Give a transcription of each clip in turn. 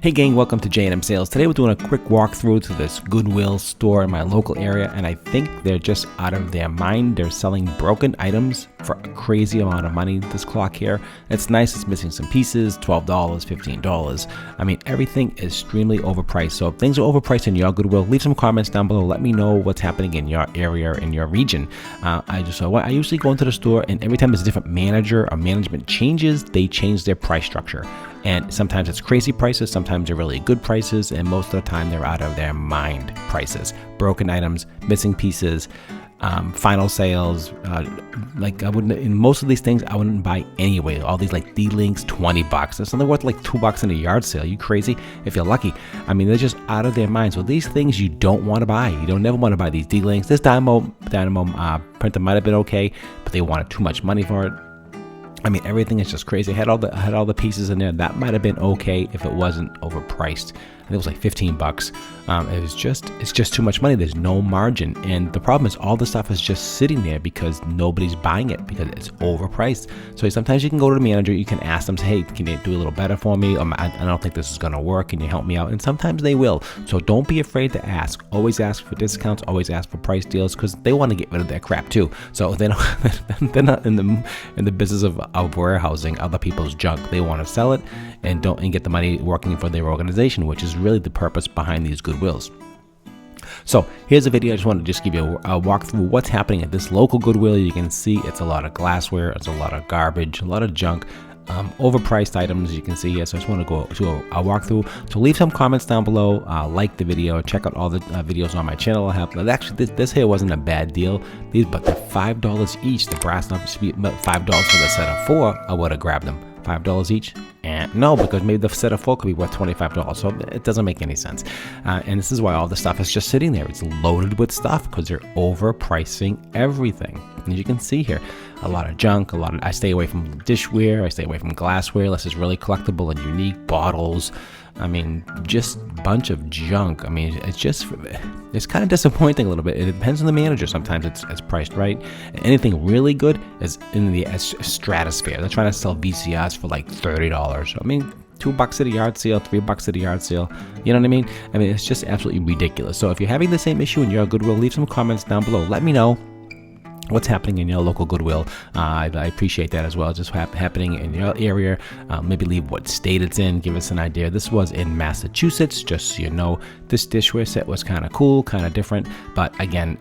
Hey gang, welcome to jandmsales. Today we're doing a quick walkthrough to this Goodwill store in my local area, and I think they're just out of their mind. They're selling broken items for a crazy amount of money. This clock here, it's nice, it's missing some pieces, $12, $15. I mean, everything is extremely overpriced. So if things are overpriced in your Goodwill, leave some comments down below. Let me know what's happening in your area, in your region. I usually go into the store, and every time there's a different manager or management changes, they change their price structure. And sometimes it's crazy prices, sometimes they're really good prices, and most of the time they're out of their mind prices. Broken items, missing pieces, final sales. In most of these things, I wouldn't buy anyway. All these like D-Links, $20. It's only worth like $2 in a yard sale. You crazy? If you're lucky. I mean, they're just out of their mind. So these things you don't want to buy. You don't never want to buy these D-Links. This Dynamo printer might have been okay, but they wanted too much money for it. I mean, everything is just crazy. I had all the pieces in there. That might have been okay if it wasn't overpriced. I think it was like $15. It's just too much money. There's no margin, and the problem is all the stuff is just sitting there because nobody's buying it because it's overpriced. So sometimes you can go to the manager, you can ask them, say, hey, can you do a little better for me? I don't think this is gonna work. Can you help me out? And sometimes they will. So don't be afraid to ask. Always ask for discounts. Always ask for price deals because they want to get rid of their crap too. So they're not in the business of warehousing other people's junk. They want to sell it and get the money working for their organization, which is really the purpose behind these Goodwills. So here's a video. I just want to give you a walk through what's happening at this local Goodwill. You can see it's a lot of glassware, it's a lot of garbage, a lot of junk, overpriced items, you can see here. So I just want to go to a walkthrough. So leave some comments down below, like the video, check out all the videos on my channel I have. But actually, this here wasn't a bad deal. But they're $5 each. The brass knuckles should be $5 for the set of 4. I would have grabbed them. $5 each? And no, because maybe the set of 4 could be worth $25. So it doesn't make any sense. And this is why all the stuff is just sitting there. It's loaded with stuff because they're overpricing everything. As you can see here, a lot of junk, I stay away from dishware, I stay away from glassware unless it's really collectible and unique. Bottles, I mean, just a bunch of junk. I mean, it's kind of disappointing a little bit. It depends on the manager. Sometimes it's priced right. Anything really good is in the stratosphere. They're trying to sell VCRs for like $30. I mean, $2 at a yard sale, $3 at a yard sale. You know what I mean? I mean, it's just absolutely ridiculous. So if you're having the same issue in your Goodwill, leave some comments down below. Let me know what's happening in your local Goodwill. I appreciate that as well. Just happening in your area. Maybe leave what state it's in. Give us an idea. This was in Massachusetts, just so you know. This dishware set was kind of cool, kind of different, but again,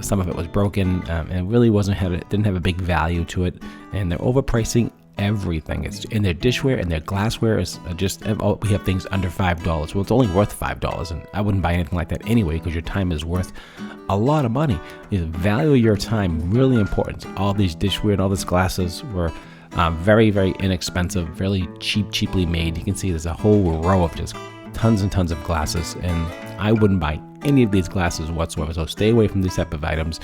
some of it was broken and really didn't have a big value to it, and they're overpricing everything. It's in their dishware and their glassware is just, we have things under $5. Well, it's only worth $5, and I wouldn't buy anything like that anyway because your time is worth a lot of money. The value of your time, really important. All these dishware and all these glasses were very, very inexpensive, really cheaply made. You can see there's a whole row of just tons and tons of glasses, and I wouldn't buy any of these glasses whatsoever. So stay away from these type of items.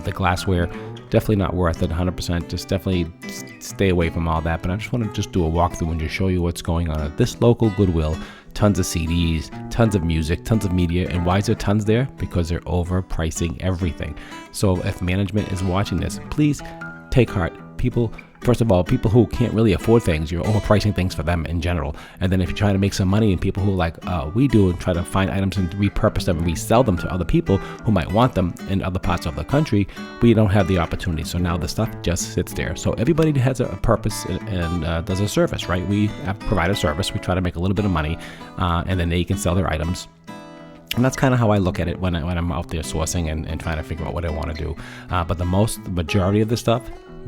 The glassware, definitely not worth it 100%. Just definitely stay away from all that. But I just want to do a walkthrough and just show you what's going on at this local Goodwill. Tons of CDs, tons of music, tons of media. And why is there tons there? Because they're overpricing everything. So if management is watching this, please take heart. First of all, people who can't really afford things, you're overpricing things for them in general. And then if you're trying to make some money, and people who like we do, and try to find items and repurpose them and resell them to other people who might want them in other parts of the country, we don't have the opportunity. So now the stuff just sits there. So everybody has a purpose and does a service, right? We provide a service. We try to make a little bit of money, and then they can sell their items. And that's kind of how I look at it when I'm out there sourcing and trying to figure out what I want to do. But the majority of the stuff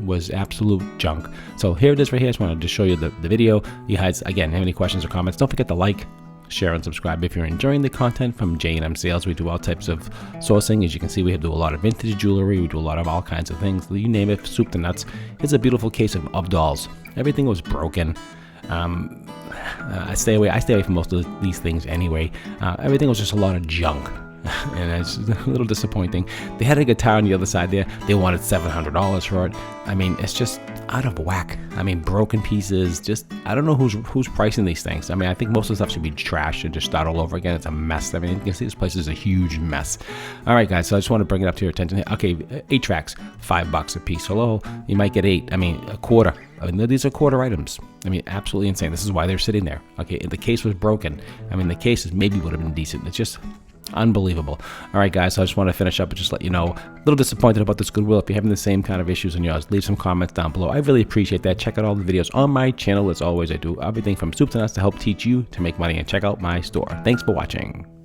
was absolute junk. So here it is right here. I just wanted to show you the video. You guys, again, have any questions or comments, don't forget to like, share, and subscribe if you're enjoying the content from jandmsales. We do all types of sourcing. As you can see, we do a lot of vintage jewelry. We do a lot of all kinds of things. You name it, soup to nuts. Here's a beautiful case of dolls. Everything was broken. I stay away from most of these things anyway. Everything was just a lot of junk. And it's a little disappointing. They had a guitar on the other side there. They wanted $700 for it. I mean, it's just out of whack. I mean, broken pieces. Just, I don't know who's pricing these things. I mean, I think most of the stuff should be trashed and just start all over again. It's a mess. I mean, you can see this place is a huge mess. All right, guys. So I just want to bring it up to your attention. Okay, 8 tracks, $5 a piece. Hello, you might get 8. I mean, a quarter. I mean, these are quarter items. I mean, absolutely insane. This is why they're sitting there. Okay, the case was broken. I mean, the cases maybe would have been decent. It's just unbelievable. All right, guys, so I just want to finish up and just let you know, a little disappointed about this Goodwill. If you're having the same kind of issues in yours, leave some comments down below. I really appreciate that. Check out all the videos on my channel. As always, I do everything from soup to nuts to help teach you to make money, and check out my store. Thanks for watching.